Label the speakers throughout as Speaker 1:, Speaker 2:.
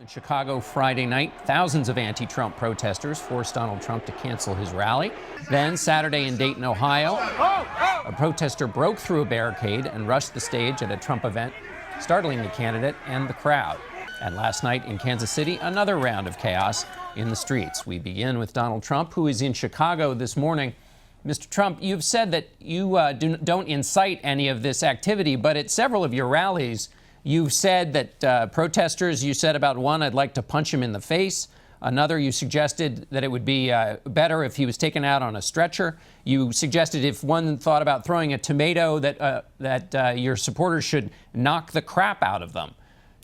Speaker 1: In Chicago Friday night, thousands of anti-Trump protesters forced Donald Trump to cancel his rally. Then Saturday in Dayton, Ohio, a protester broke through a barricade and rushed the stage at a Trump event, startling the candidate and the crowd. And last night in Kansas City, another round of chaos in the streets. We begin with Donald Trump, who is in Chicago this morning. Mr. Trump, you've said that you don't incite any of this activity, but at several of your rallies, you've said that protesters, you said about one, I'd like to punch him in the face. Another, you suggested that it would be better if he was taken out on a stretcher. You suggested if one thought about throwing a tomato that your supporters should knock the crap out of them.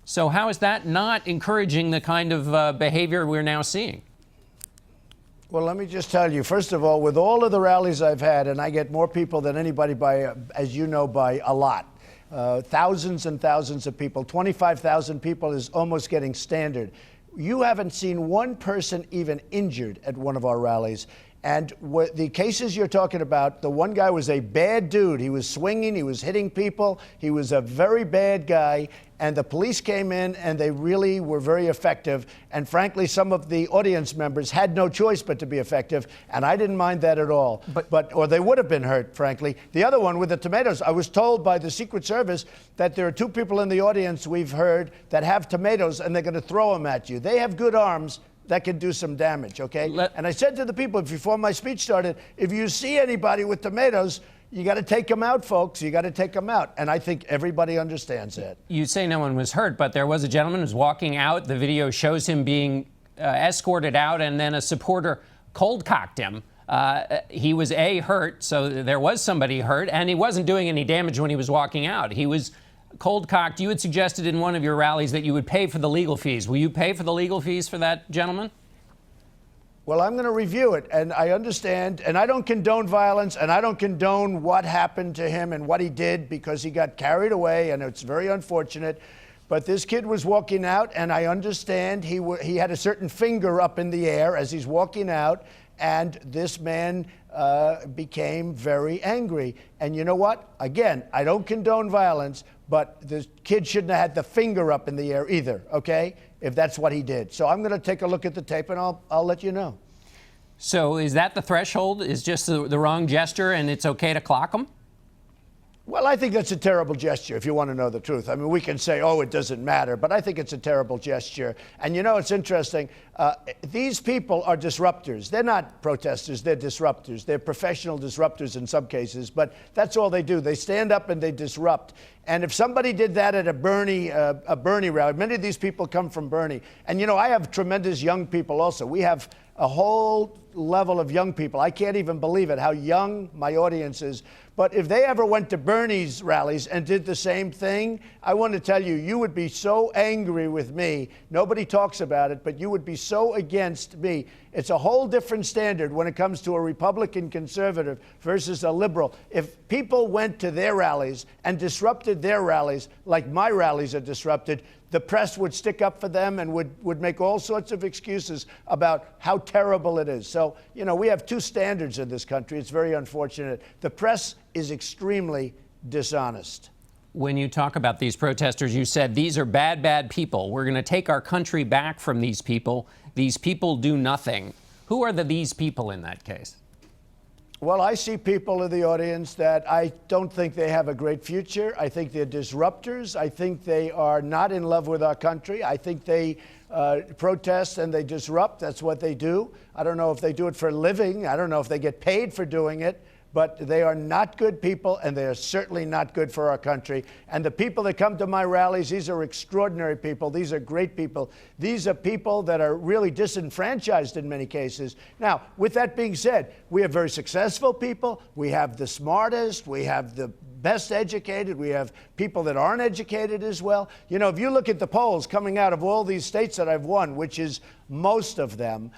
Speaker 1: So how is that not encouraging the kind of behavior we're now seeing?
Speaker 2: Well, let me just tell you, first of all, with all of the rallies I've had, and I get more people than anybody by, as you know, by a lot. Thousands and thousands of people. 25,000 people is almost getting standard. You haven't seen one person even injured at one of our rallies. And the cases you're talking about, the one guy was a bad dude. He was swinging, he was hitting people. He was a very bad guy. And the police came in and they really were very effective. And frankly, some of the audience members had no choice but to be effective. And I didn't mind that at all. Or they would have been hurt, frankly. The other one with the tomatoes, I was told by the Secret Service that there are two people in the audience we've heard that have tomatoes and they're going to throw them at you. They have good arms that can do some damage, okay? And I said to the people before my speech started, if you see anybody with tomatoes, you got to take them out, folks. You got to take them out. And I think everybody understands that. You
Speaker 1: say no one was hurt, but there was a gentleman who was walking out. The video shows him being escorted out, and then a supporter cold-cocked him. He was hurt, so there was somebody hurt, and he wasn't doing any damage when he was walking out. He was cold-cocked. You had suggested in one of your rallies that you would pay for the legal fees. Will you pay for the legal fees for that gentleman?
Speaker 2: Well, I'm going to review it, and I understand, and I don't condone violence, and I don't condone what happened to him and what he did because he got carried away, and it's very unfortunate. But this kid was walking out, and I understand he had a certain finger up in the air as he's walking out, and this man became very angry. And you know what? Again, I don't condone violence, but the kid shouldn't have had the finger up in the air either, okay? If that's what he did. So I'm going to take a look at the tape and I'll let you know.
Speaker 1: So is that the threshold? Is just the wrong gesture and it's okay to clock him?
Speaker 2: Well, I think that's a terrible gesture, if you want to know the truth. I mean, we can say, oh, it doesn't matter, but I think it's a terrible gesture. And you know, it's interesting. These people are disruptors. They're not protesters. They're disruptors. They're professional disruptors in some cases, but that's all they do. They stand up and they disrupt. And if somebody did that at a Bernie rally, many of these people come from Bernie. And, you know, I have tremendous young people also. We have a whole level of young people. I can't even believe it, how young my audience is. But if they ever went to Bernie's rallies and did the same thing, I want to tell you, you would be so angry with me. Nobody talks about it, but you would be so against me. It's a whole different standard when it comes to a Republican conservative versus a liberal. If people went to their rallies and disrupted their rallies like my rallies are disrupted, the press would stick up for them and would make all sorts of excuses about how terrible it is. So, you know, we have two standards in this country. It's very unfortunate. The press is extremely dishonest.
Speaker 1: When you talk about these protesters, you said these are bad, bad people. We're going to take our country back from these people. These people do nothing. Who are these people in that case?
Speaker 2: Well, I see people in the audience that I don't think they have a great future. I think they're disruptors. I think they are not in love with our country. I think they protest and they disrupt. That's what they do. I don't know if they do it for a living. I don't know if they get paid for doing it. But they are not good people, and they are certainly not good for our country. And the people that come to my rallies, these are extraordinary people. These are great people. These are people that are really disenfranchised in many cases. Now, with that being said, we have very successful people. We have the smartest. We have the best educated. We have people that aren't educated as well. You know, if you look at the polls coming out of all these states that I've won, which is most of them,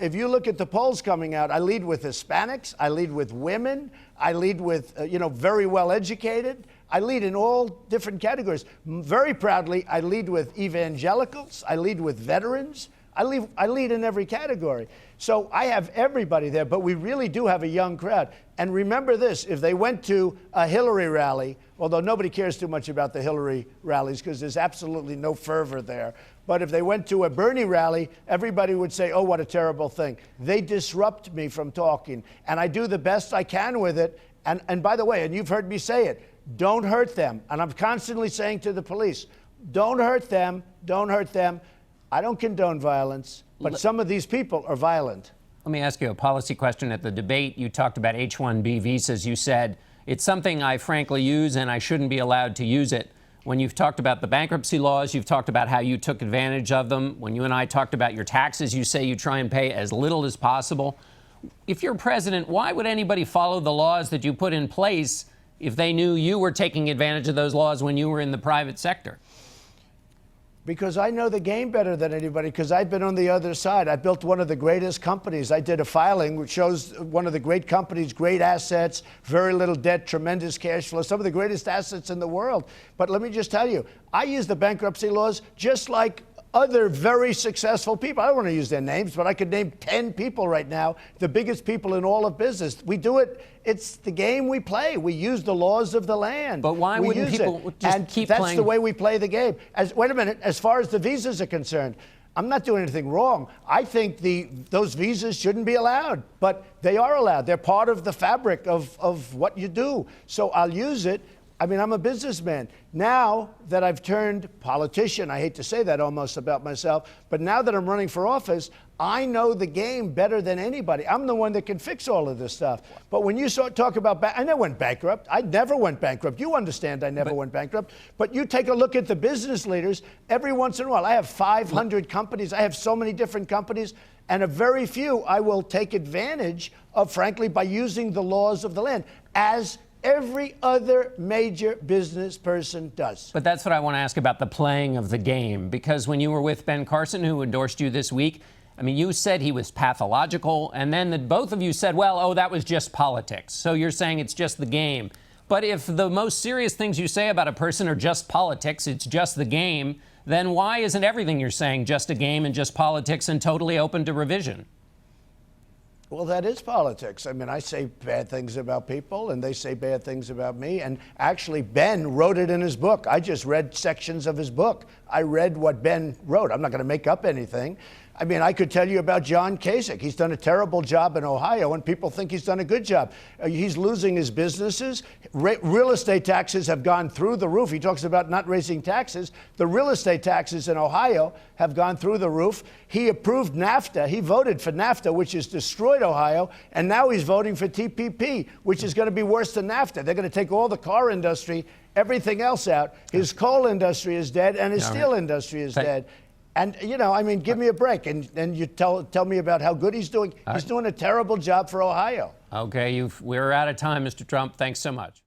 Speaker 2: if you look at the polls coming out, I lead with Hispanics, I lead with women, I lead with, very well educated. I lead in all different categories. Very proudly, I lead with evangelicals, I lead with veterans, I lead in every category. So I have everybody there, but we really do have a young crowd. And remember this, if they went to a Hillary rally, although nobody cares too much about the Hillary rallies because there's absolutely no fervor there, but if they went to a Bernie rally, everybody would say, oh, what a terrible thing. They disrupt me from talking, and I do the best I can with it. And by the way, and you've heard me say it, don't hurt them. And I'm constantly saying to the police, don't hurt them, don't hurt them. I don't condone violence, but some of these people are violent.
Speaker 1: Let me ask you a policy question. At the debate, you talked about H-1B visas. You said, it's something I frankly use and I shouldn't be allowed to use it. When you've talked about the bankruptcy laws, you've talked about how you took advantage of them. When you and I talked about your taxes, you say you try and pay as little as possible. If you're president, why would anybody follow the laws that you put in place if they knew you were taking advantage of those laws when you were in the private sector?
Speaker 2: Because I know the game better than anybody, because I've been on the other side. I built one of the greatest companies. I did a filing which shows one of the great companies, great assets, very little debt, tremendous cash flow, some of the greatest assets in the world. But let me just tell you, I use the bankruptcy laws just like other very successful people. I don't want to use their names, but I could name 10 people right now, the biggest people in all of business. We do it. It's the game we play. We use the laws of the land.
Speaker 1: But why wouldn't people just keep playing?
Speaker 2: That's the way we play the game. Wait a minute. As far as the visas are concerned, I'm not doing anything wrong. I think those visas shouldn't be allowed, but they are allowed. They're part of the fabric of what you do. So I'll use it. I mean, I'm a businessman. Now that I've turned politician, I hate to say that almost about myself, but now that I'm running for office, I know the game better than anybody. I'm the one that can fix all of this stuff. But when you talk about, I never went bankrupt. I never went bankrupt. You understand I never went bankrupt. But you take a look at the business leaders, every once in a while, I have 500 companies. I have so many different companies, and a very few I will take advantage of, frankly, by using the laws of the land, as every other major business person does.
Speaker 1: But that's what I want to ask about the playing of the game, because when you were with Ben Carson, who endorsed you this week, I mean, you said he was pathological, and then both of you said, well, oh, that was just politics. So you're saying it's just the game. But if the most serious things you say about a person are just politics, it's just the game, then why isn't everything you're saying just a game and just politics and totally open to revision?
Speaker 2: Well, that is politics. I mean, I say bad things about people, and they say bad things about me. And actually, Ben wrote it in his book. I just read sections of his book. I read what Ben wrote. I'm not going to make up anything. I mean, I could tell you about John Kasich. He's done a terrible job in Ohio, and people think he's done a good job. He's losing his businesses. Real estate taxes have gone through the roof. He talks about not raising taxes. The real estate taxes in Ohio have gone through the roof. He approved NAFTA. He voted for NAFTA, which has destroyed Ohio, and now he's voting for TPP, which is going to be worse than NAFTA. They're going to take all the car industry, everything else out. His coal industry is dead, and his steel industry is dead. And, you know, I mean, give me a break. And you tell me about how good he's doing. He's doing a terrible job for Ohio.
Speaker 1: Okay, we're out of time, Mr. Trump. Thanks so much.